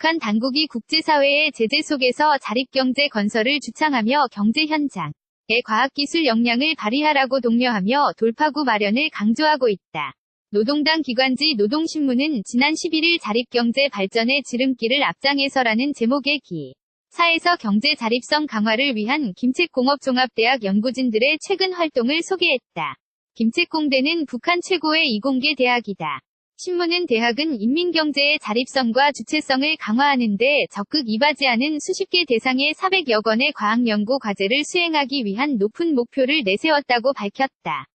북한 당국이 국제사회의 제재 속에서 자립경제 건설을 주창하며 경제 현장의 과학기술 역량을 발휘하라고 독려하며 돌파구 마련을 강조하고 있다. 노동당 기관지 노동신문은 지난 11일 자립경제 발전의 지름길을 앞장에서라는 제목의 기사에서 경제 자립성 강화를 위한 김책공업종합대학 연구진들의 최근 활동을 소개했다. 김책공대는 북한 최고의 이공계 대학이다. 신문은 대학은 인민경제의 자립성과 주체성을 강화하는 데 적극 이바지하는 수십 개 대상의 400여 건의 과학연구 과제를 수행하기 위한 높은 목표를 내세웠다고 밝혔다.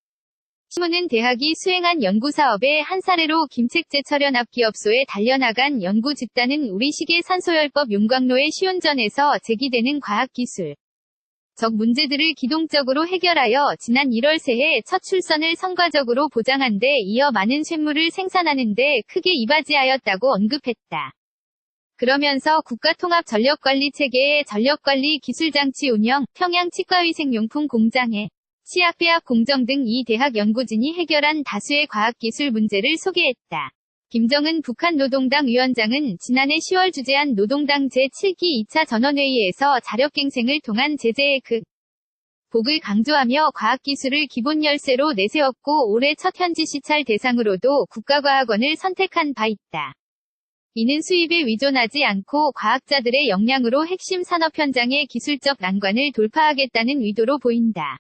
신문은 대학이 수행한 연구사업의 한 사례로 김책제철연합기업소에 단련하간 연구 집단은 우리식의 산소열법 윤곽로의 시운전에서 제기되는 과학기술 적 문제들을 기동적으로 해결하여 지난 1월 새해 첫 출선을 성과적으로 보장한 데 이어 많은 쇠물을 생산하는 데 크게 이바지하였다고 언급했다. 그러면서 국가통합전력관리체계의 전력관리 기술장치 운영, 평양 치과위생용품 공장의 치약 공정 등 이 대학 연구진이 해결한 다수의 과학기술 문제를 소개했다. 김정은 북한 노동당 위원장은 지난해 10월 주재한 노동당 제7기 2차 전원회의에서 자력갱생을 통한 제재의 극복을 강조하며 과학기술을 기본 열쇠로 내세웠고 올해 첫 현지 시찰 대상으로도 국가과학원을 선택한 바 있다. 이는 수입에 의존하지 않고 과학자들의 역량으로 핵심 산업 현장의 기술적 난관을 돌파하겠다는 의도로 보인다.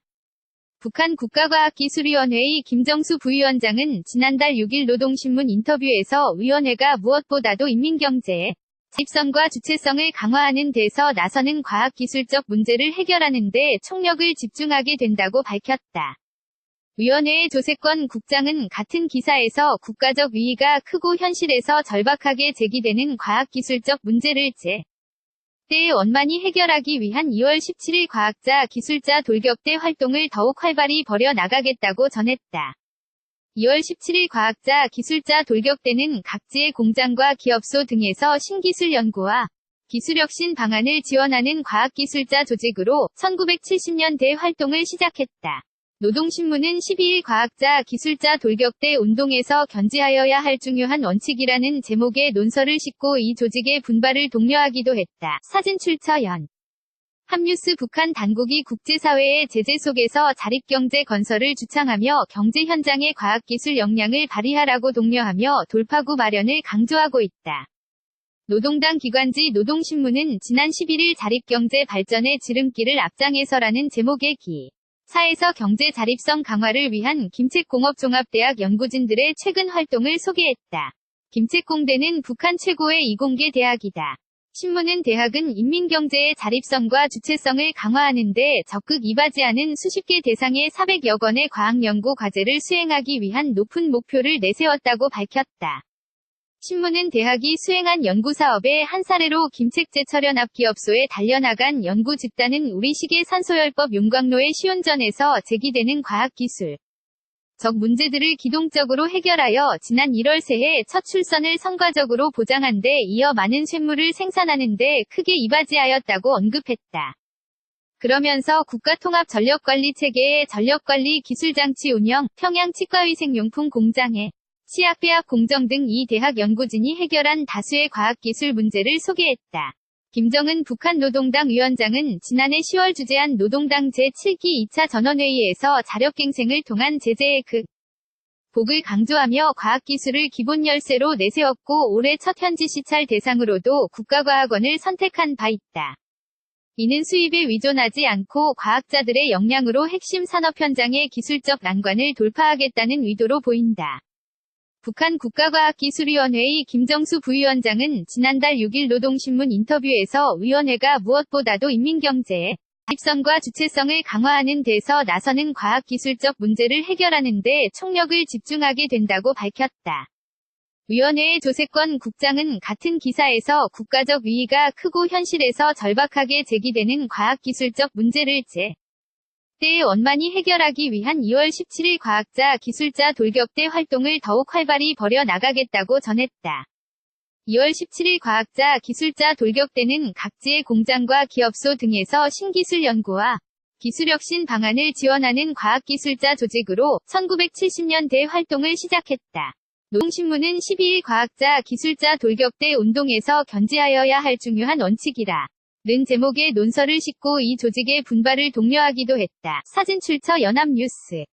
북한 국가과학기술위원회의 김정수 부위원장은 지난달 6일 노동신문 인터뷰에서 위원회가 무엇보다도 인민경제의 자립성과 주체성을 강화하는 데서 나서는 과학기술적 문제를 해결하는 데 총력을 집중하게 된다고 밝혔다. 위원회의 조세권 국장은 같은 기사에서 국가적 위기가 크고 현실에서 절박하게 제기되는 과학기술적 문제를 때의 원만히 해결하기 위한 2월 17일 과학자 기술자 돌격대 활동을 더욱 활발히 벌여 나가겠다고 전했다. 2월 17일 과학자 기술자 돌격대는 각지의 공장과 기업소 등에서 신기술 연구와 기술혁신 방안을 지원하는 과학기술자 조직으로 1970년대 활동을 시작했다. 노동신문은 12일 과학자 기술자 돌격대 운동에서 견지하여야 할 중요한 원칙이라는 제목의 논설을 싣고 이 조직의 분발을 독려하기도 했다. 사진 출처연 한뉴스 북한 당국이 국제사회의 제재 속에서 자립경제 건설을 주창하며 경제 현장의 과학기술 역량을 발휘하라고 독려하며 돌파구 마련을 강조하고 있다. 노동당 기관지 노동신문은 지난 11일 자립경제 발전의 지름길을 앞장에서라는 제목의 사에서 경제 자립성 강화를 위한 김책공업종합대학 연구진들의 최근 활동을 소개했다. 김책공대는 북한 최고의 이공계 대학이다. 신문은 대학은 인민경제의 자립성과 주체성을 강화하는 데 적극 이바지하는 수십 개 대상의 400여 건의 과학연구 과제를 수행하기 위한 높은 목표를 내세웠다고 밝혔다. 신문은 대학이 수행한 연구사업의 한 사례로 김책제철연합기업소에 단련하간 연구 집단은 우리식의 산소열법 윤곽로의 시운전에서 제기되는 과학기술 적 문제들을 기동적으로 해결하여 지난 1월 새해 첫 출선을 성과적으로 보장한 데 이어 많은 쇠물을 생산하는 데 크게 이바지하였다고 언급했다. 그러면서 국가통합전력관리체계의 전력관리 기술장치 운영, 평양 치과위생용품 공장의 치약 공정 등 이 대학 연구진이 해결한 다수의 과학기술 문제를 소개했다. 김정은 북한 노동당 위원장은 지난해 10월 주재한 노동당 제7기 2차 전원회의에서 자력갱생을 통한 제재의 극복을 강조하며 과학기술을 기본 열쇠로 내세웠고 올해 첫 현지 시찰 대상으로도 국가과학원을 선택한 바 있다. 이는 수입에 의존하지 않고 과학자들의 역량으로 핵심 산업 현장의 기술적 난관을 돌파하겠다는 의도로 보인다. 북한 국가과학기술위원회의 김정수 부위원장은 지난달 6일 노동신문 인터뷰에서 위원회가 무엇보다도 인민경제의 자립성과 주체성을 강화하는 데서 나서는 과학기술적 문제를 해결하는 데 총력을 집중하게 된다고 밝혔다. 위원회의 조세권 국장은 같은 기사에서 국가적 위기가 크고 현실에서 절박하게 제기되는 과학기술적 문제를 때에 원만히 해결하기 위한 2월 17일 과학자 기술자 돌격대 활동을 더욱 활발히 벌여 나가겠다고 전했다. 2월 17일 과학자 기술자 돌격대는 각지의 공장과 기업소 등에서 신기술 연구와 기술혁신 방안을 지원하는 과학기술자 조직으로 1970년대 활동을 시작했다. 노동신문은 12일 과학자, 기술자 돌격대 운동에서 견지하여야 할 중요한 원칙이라 는 제목의 논설을 싣고 이 조직의 분발을 독려하기도 했다. 사진 출처 연합뉴스.